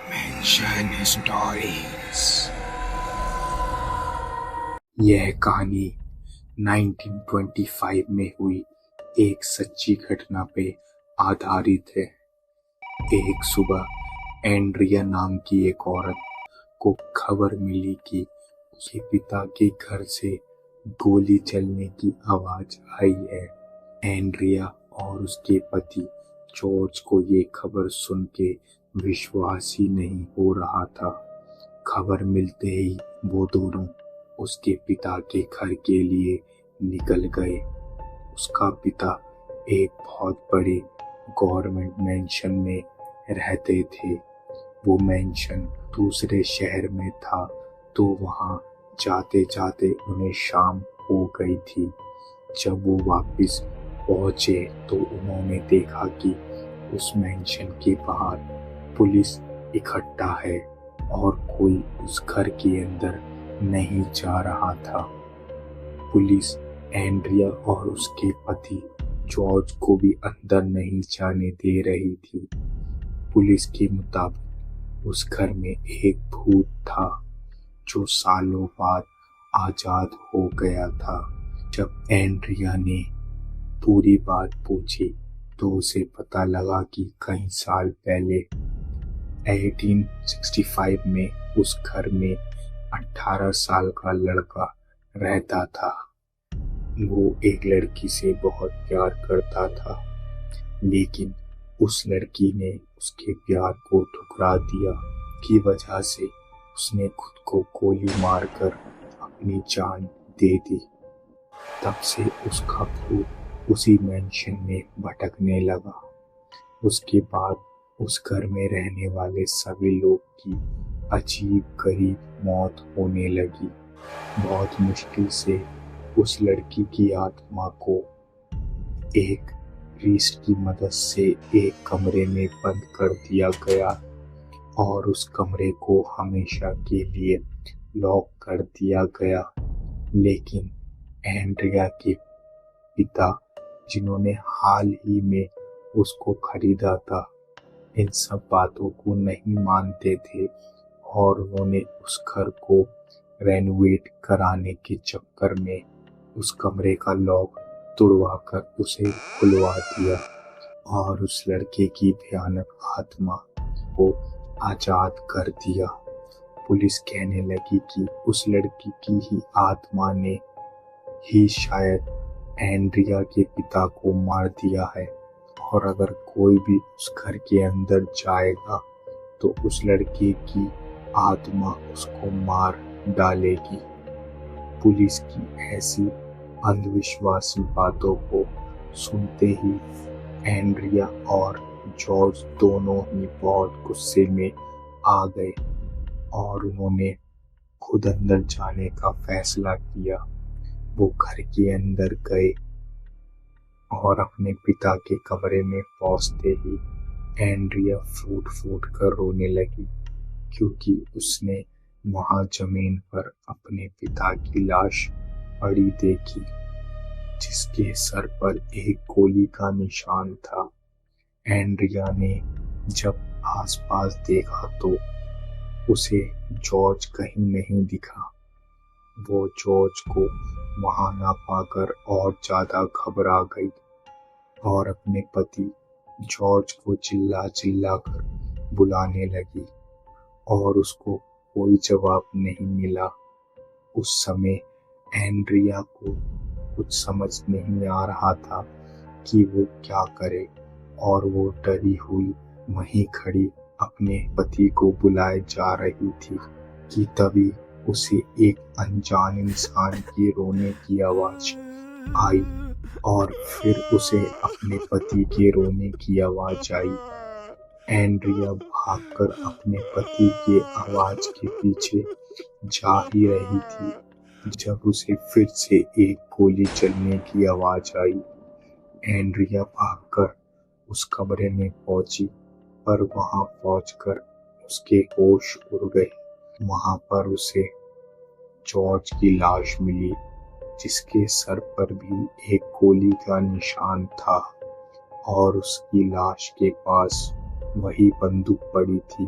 Mansion Stories। यह कहानी 1925 में हुई एक सच्ची घटना पे आधारित है। एक सुबह एंड्रिया नाम की एक औरत को खबर मिली कि उसके पिता के घर से गोली चलने की आवाज आई है। एंड्रिया और उसके पति जॉर्ज को ये खबर सुन के विश्वास ही नहीं हो रहा था। खबर मिलते ही वो दोनों उसके पिता के घर के लिए निकल गए। उसका पिता एक बहुत बड़े गवर्नमेंट मेंशन में रहते थे। वो मेंशन दूसरे शहर में था, तो वहाँ जाते जाते उन्हें शाम हो गई थी। जब वो वापस पहुंचे तो उन्होंने देखा कि उस मेंशन के बाहर पुलिस इकट्ठा है और कोई उस घर के अंदर नहीं जा रहा था। पुलिस एंड्रिया और उसके पति जॉर्ज को भी अंदर नहीं जाने दे रही थी। पुलिस के मुताबिक उस घर में एक भूत था जो सालों बाद आजाद हो गया था। जब एंड्रिया ने पूरी बात पूछी तो उसे पता लगा कि कई साल पहले 1865 में उस घर में 18 साल का लड़का रहता था। वो एक लड़की से बहुत प्यार करता था, लेकिन उस लड़की ने उसके प्यार को ठुकरा दिया की वजह से उसने खुद को गोली मारकर अपनी जान दे दी। तब से उसका भूत उसी मेंशन में भटकने लगा। उसके बाद उस घर में रहने वाले सभी लोग की अजीब गरीब मौत होने लगी। बहुत मुश्किल से उस लड़की की आत्मा को एक प्रीस्ट की मदद से एक कमरे में बंद कर दिया गया और उस कमरे को हमेशा के लिए लॉक कर दिया गया। लेकिन एंड्रिया के पिता, जिन्होंने हाल ही में उसको खरीदा था, इन सब बातों को नहीं मानते थे और उन्होंने उस घर को रेनोवेट कराने के चक्कर में उस कमरे का लॉक तोड़वाकर उसे खुलवा दिया और उस लड़के की भयानक आत्मा को आजाद कर दिया। पुलिस कहने लगी कि उस लड़की की ही आत्मा ने ही शायद एंड्रिया के पिता को मार दिया है और अगर कोई भी उस घर के अंदर जाएगा तो उस लड़के की आत्मा उसको मार डालेगी। पुलिस की ऐसी अंधविश्वासी बातों को सुनते ही एंड्रिया और जॉर्ज दोनों ही बहुत गुस्से में आ गए और उन्होंने खुद अंदर जाने का फैसला किया। वो घर के अंदर गए और अपने पिता के कमरे में पहुंचते ही एंड्रिया फूट फूट कर रोने लगी, क्योंकि उसने वहां जमीन पर अपने पिता की लाश पड़ी देखी, जिसके सर पर एक गोली का निशान था। एंड्रिया ने जब आसपास देखा तो उसे जॉर्ज कहीं नहीं दिखा। वो जॉर्ज को वहां ना पाकर और ज्यादा घबरा गई और अपने पति जॉर्ज को चिल्ला चिल्ला कर बुलाने लगी और उसको कोई जवाब नहीं मिला। उस समय एंड्रिया को कुछ समझ नहीं आ रहा था कि वो क्या करे और वो डरी हुई वहीं खड़ी अपने पति को बुलाए जा रही थी कि तभी उसे एक अनजान इंसान की रोने की आवाज आई और फिर उसे अपने पति के रोने की आवाज आई। एंड्रिया भागकर अपने पति के आवाज के पीछे जा ही रही थी जब उसे फिर से एक गोली चलने की आवाज आई। एंड्रिया भागकर उस कमरे में पहुंची, पर वहां पहुंचकर उसके होश उड़ गए। वहां पर उसे जॉर्ज की लाश मिली, जिसके सर पर भी एक गोली का निशान था और उसकी लाश के पास वही बंदूक पड़ी थी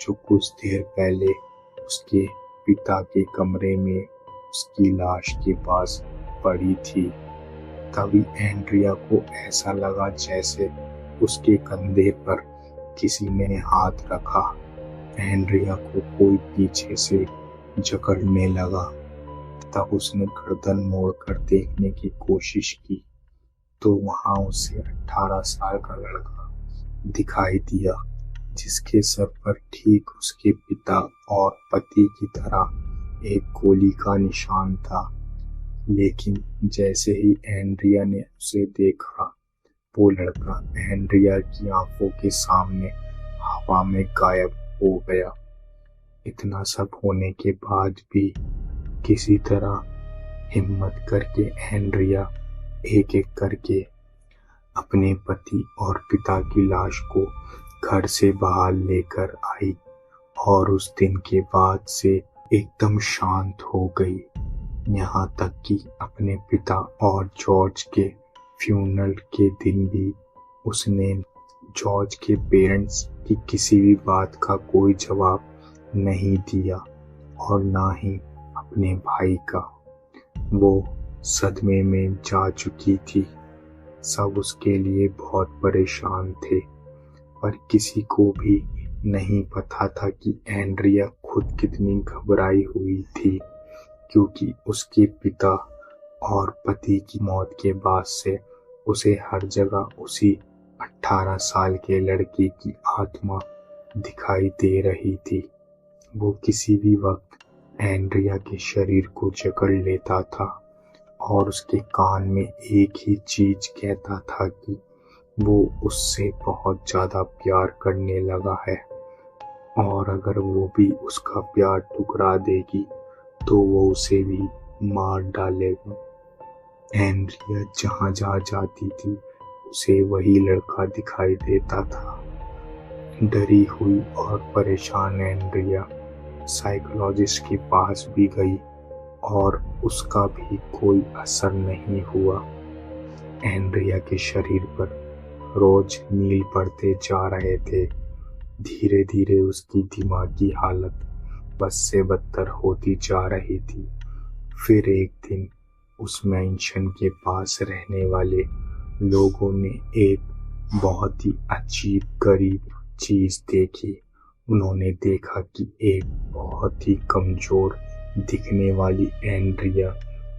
जो कुछ देर पहले उसके पिता के कमरे में उसकी लाश के पास पड़ी थी। तभी एंड्रिया को ऐसा लगा जैसे उसके कंधे पर किसी ने हाथ रखा। एंड्रिया को कोई पीछे से जकड़ने लगा। तब उसने गर्दन मोड़कर देखने की कोशिश की तो वहां उसे 18 साल का लड़का दिखाई दिया, जिसके सर पर ठीक उसके पिता और पति की तरह एक गोली का निशान था। लेकिन जैसे ही एंड्रिया ने उसे देखा, वो लड़का एंड्रिया की आंखों के सामने हवा में गायब हो गया। इतना सब होने के बाद भी किसी तरह हिम्मत करके एंड्रिया एक एक करके अपने पति और पिता की लाश को घर से बाहर लेकर आई और उस दिन के बाद से एकदम शांत हो गई। यहाँ तक कि अपने पिता और जॉर्ज के फ्यूनरल के दिन भी उसने जॉर्ज के पेरेंट्स की किसी भी बात का कोई जवाब नहीं दिया और ना ही अपने भाई का। वो सदमे में जा चुकी थी। सब उसके लिए बहुत परेशान थे, पर किसी को भी नहीं पता था कि एंड्रिया खुद कितनी घबराई हुई थी, क्योंकि उसके पिता और पति की मौत के बाद से उसे हर जगह उसी 18 साल के लड़के की आत्मा दिखाई दे रही थी। वो किसी भी वक्त एंड्रिया के शरीर को जकड़ लेता था और उसके कान में एक ही चीज कहता था कि वो उससे बहुत ज्यादा प्यार करने लगा है और अगर वो भी उसका प्यार ठुकरा देगी तो वो उसे भी मार डालेगा। एंड्रिया जहाँ जा जाती थी उसे वही लड़का दिखाई देता था। डरी हुई और परेशान एंड्रिया साइकोलॉजिस्ट के पास भी गई और उसका भी कोई असर नहीं हुआ। एंड्रिया के शरीर पर रोज नील पड़ते जा रहे थे। धीरे धीरे उसकी दिमागी हालत बद से बदतर होती जा रही थी। फिर एक दिन उस मैंशन के पास रहने वाले लोगों ने एक बहुत ही अजीब गरीब चीज देखी। उन्होंने देखा कि एक बहुत ही कमजोर दिखने वाली एंड्रिया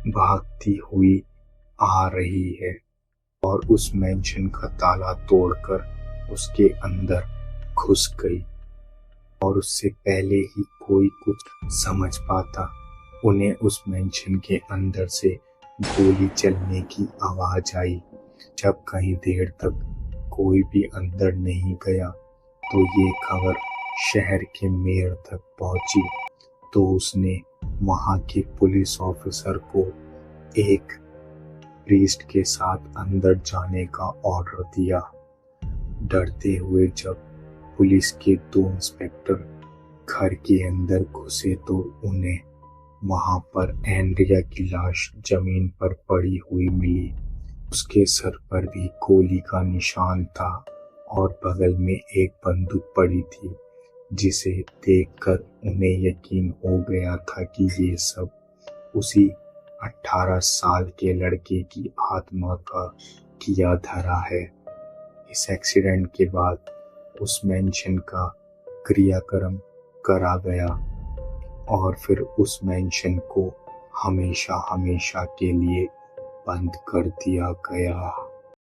भागती हुई आ रही है और उस मैंशन का ताला तोड़कर उसके अंदर घुस गई। और उससे पहले ही कोई कुछ समझ पाता, उन्हें उस मैंशन के अंदर से गोली चलने की आवाज आई। जब कहीं देर तक कोई भी अंदर नहीं गया तो ये खबर शहर के मेयर तक पहुंची। तो उसने वहां के पुलिस ऑफिसर को एक प्रीस्ट के साथ अंदर जाने का ऑर्डर दिया। डरते हुए जब पुलिस के 2 इंस्पेक्टर घर के अंदर घुसे तो उन्हें वहां पर एंड्रिया की लाश जमीन पर पड़ी हुई मिली। उसके सर पर भी गोली का निशान था और बगल में एक बंदूक पड़ी थी, जिसे देखकर उन्हें यकीन हो गया था कि ये सब उसी 18 साल के लड़के की आत्मा का किया धरा है। इस एक्सीडेंट के बाद उस मैंशन का क्रियाक्रम करा गया और फिर उस मैंशन को हमेशा हमेशा के लिए बंद कर दिया गया।